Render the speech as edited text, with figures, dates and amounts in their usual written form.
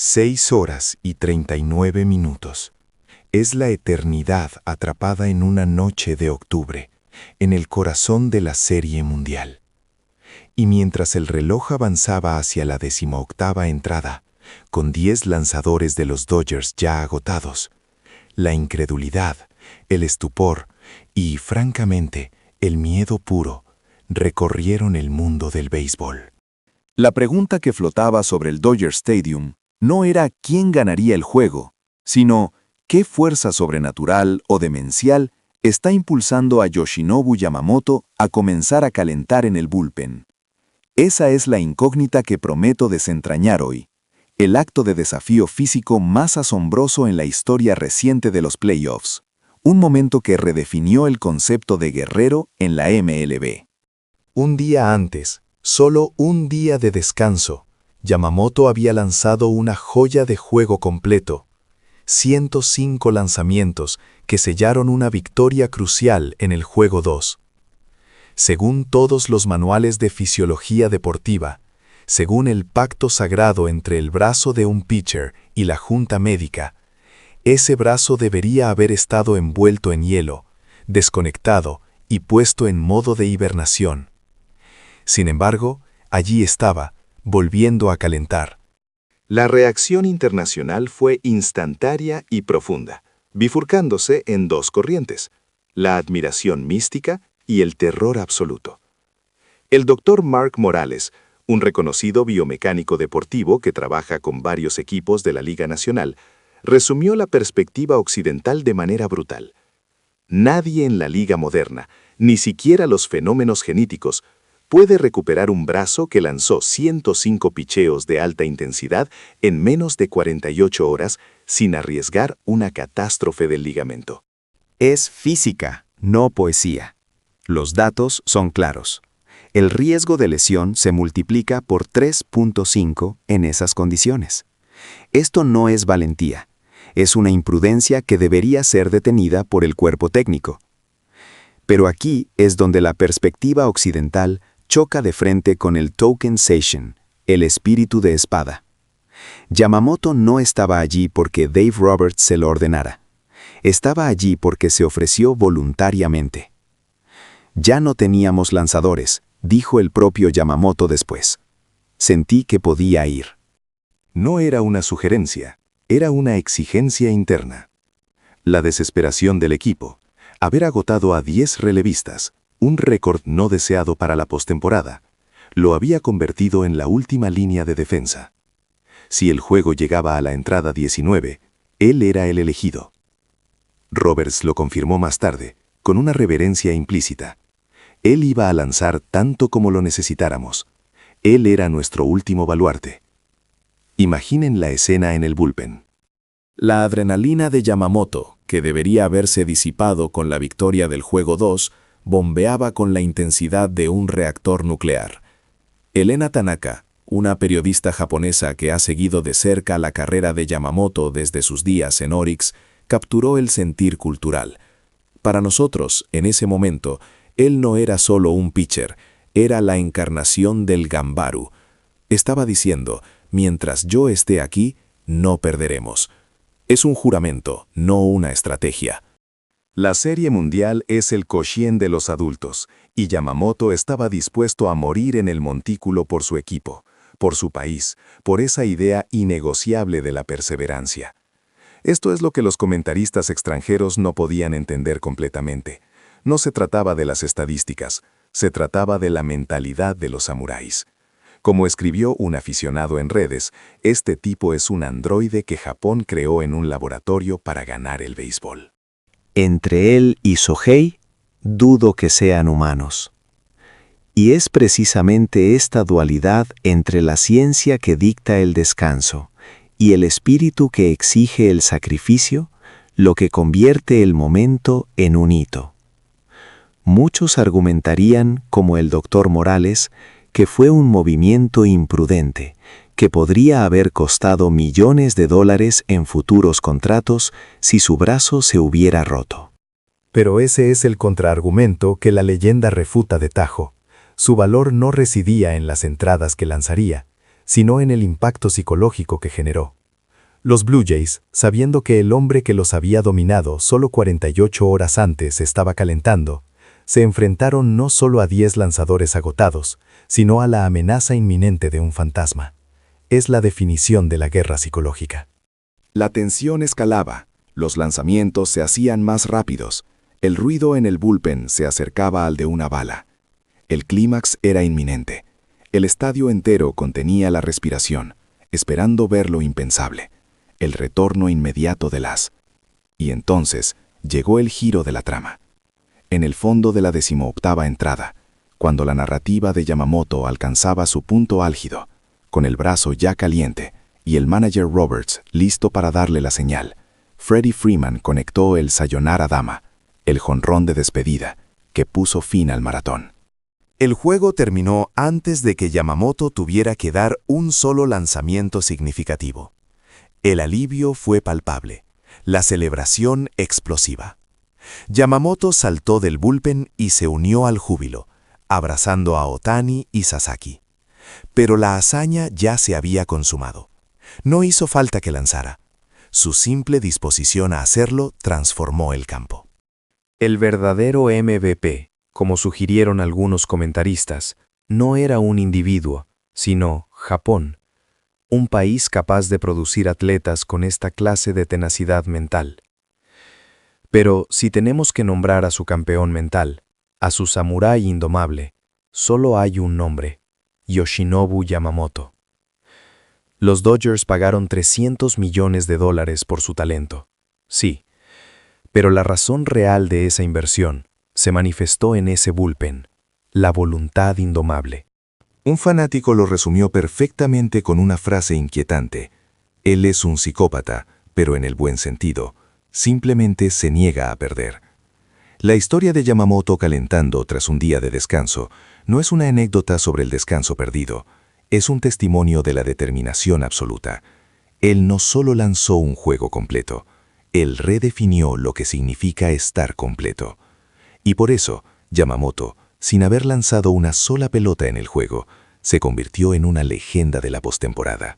6 horas y 39 minutos. Es la eternidad atrapada en una noche de octubre, en el corazón de la Serie Mundial. Y mientras el reloj avanzaba hacia la 18ª entrada, con 10 lanzadores de los Dodgers ya agotados, la incredulidad, el estupor y, francamente, el miedo puro recorrieron el mundo del béisbol. La pregunta que flotaba sobre el Dodger Stadium no era quién ganaría el juego, sino qué fuerza sobrenatural o demencial está impulsando a Yoshinobu Yamamoto a comenzar a calentar en el bullpen. Esa es la incógnita que prometo desentrañar hoy, el acto de desafío físico más asombroso en la historia reciente de los playoffs, un momento que redefinió el concepto de guerrero en la MLB. Un día antes, solo un día de descanso, Yamamoto había lanzado una joya de juego completo, 105 lanzamientos que sellaron una victoria crucial en el juego 2. Según todos los manuales de fisiología deportiva, según el pacto sagrado entre el brazo de un pitcher y la junta médica, ese brazo debería haber estado envuelto en hielo, desconectado y puesto en modo de hibernación. Sin embargo, allí estaba, volviendo a calentar. La reacción internacional fue instantánea y profunda, bifurcándose en dos corrientes, la admiración mística y el terror absoluto. El doctor Mark Morales, un reconocido biomecánico deportivo que trabaja con varios equipos de la Liga Nacional, resumió la perspectiva occidental de manera brutal. Nadie en la liga moderna, ni siquiera los fenómenos genéticos, puede recuperar un brazo que lanzó 105 picheos de alta intensidad en menos de 48 horas sin arriesgar una catástrofe del ligamento. Es física, no poesía. Los datos son claros. El riesgo de lesión se multiplica por 3.5 en esas condiciones. Esto no es valentía. Es una imprudencia que debería ser detenida por el cuerpo técnico. Pero aquí es donde la perspectiva occidental choca de frente con el token seishun, el espíritu de espada. Yamamoto no estaba allí porque Dave Roberts se lo ordenara. Estaba allí porque se ofreció voluntariamente. Ya no teníamos lanzadores, dijo el propio Yamamoto después. Sentí que podía ir. No era una sugerencia, era una exigencia interna. La desesperación del equipo, haber agotado a 10 relevistas, un récord no deseado para la postemporada, lo había convertido en la última línea de defensa. Si el juego llegaba a la entrada 19, él era el elegido. Roberts lo confirmó más tarde, con una reverencia implícita. Él iba a lanzar tanto como lo necesitáramos. Él era nuestro último baluarte. Imaginen la escena en el bullpen. La adrenalina de Yamamoto, que debería haberse disipado con la victoria del juego 2, bombeaba con la intensidad de un reactor nuclear. Elena Tanaka, una periodista japonesa que ha seguido de cerca la carrera de Yamamoto desde sus días en Orix, capturó el sentir cultural. Para nosotros, en ese momento, él no era solo un pitcher, era la encarnación del Gambaru. Estaba diciendo, mientras yo esté aquí, no perderemos. Es un juramento, no una estrategia. La Serie Mundial es el Koshien de los adultos, y Yamamoto estaba dispuesto a morir en el montículo por su equipo, por su país, por esa idea innegociable de la perseverancia. Esto es lo que los comentaristas extranjeros no podían entender completamente. No se trataba de las estadísticas, se trataba de la mentalidad de los samuráis. Como escribió un aficionado en redes, este tipo es un androide que Japón creó en un laboratorio para ganar el béisbol. Entre él y Shohei, dudo que sean humanos. Y es precisamente esta dualidad entre la ciencia que dicta el descanso y el espíritu que exige el sacrificio lo que convierte el momento en un hito. Muchos argumentarían, como el doctor Morales, que fue un movimiento imprudente, que podría haber costado millones de dólares en futuros contratos si su brazo se hubiera roto. Pero ese es el contraargumento que la leyenda refuta de tajo. Su valor no residía en las entradas que lanzaría, sino en el impacto psicológico que generó. Los Blue Jays, sabiendo que el hombre que los había dominado solo 48 horas antes estaba calentando, se enfrentaron no solo a 10 lanzadores agotados, sino a la amenaza inminente de un fantasma. Es la definición de la guerra psicológica. La tensión escalaba, los lanzamientos se hacían más rápidos, el ruido en el bullpen se acercaba al de una bala. El clímax era inminente. El estadio entero contenía la respiración, esperando ver lo impensable, el retorno inmediato del as. Y entonces llegó el giro de la trama. En el fondo de la 18ª entrada, cuando la narrativa de Yamamoto alcanzaba su punto álgido, con el brazo ya caliente y el manager Roberts listo para darle la señal, Freddie Freeman conectó el sayonara dama, el jonrón de despedida, que puso fin al maratón. El juego terminó antes de que Yamamoto tuviera que dar un solo lanzamiento significativo. El alivio fue palpable, la celebración explosiva. Yamamoto saltó del bullpen y se unió al júbilo, abrazando a Ohtani y Sasaki. Pero la hazaña ya se había consumado. No hizo falta que lanzara. Su simple disposición a hacerlo transformó el campo. El verdadero MVP, como sugirieron algunos comentaristas, no era un individuo, sino Japón, un país capaz de producir atletas con esta clase de tenacidad mental. Pero si tenemos que nombrar a su campeón mental, a su samurái indomable, solo hay un nombre: Yoshinobu Yamamoto. Los Dodgers pagaron $300 millones por su talento. Sí, pero la razón real de esa inversión se manifestó en ese bullpen, la voluntad indomable. Un fanático lo resumió perfectamente con una frase inquietante. Él es un psicópata, pero en el buen sentido. Simplemente se niega a perder. La historia de Yamamoto calentando tras un día de descanso no es una anécdota sobre el descanso perdido, es un testimonio de la determinación absoluta. Él no solo lanzó un juego completo, él redefinió lo que significa estar completo. Y por eso, Yamamoto, sin haber lanzado una sola pelota en el juego, se convirtió en una leyenda de la postemporada.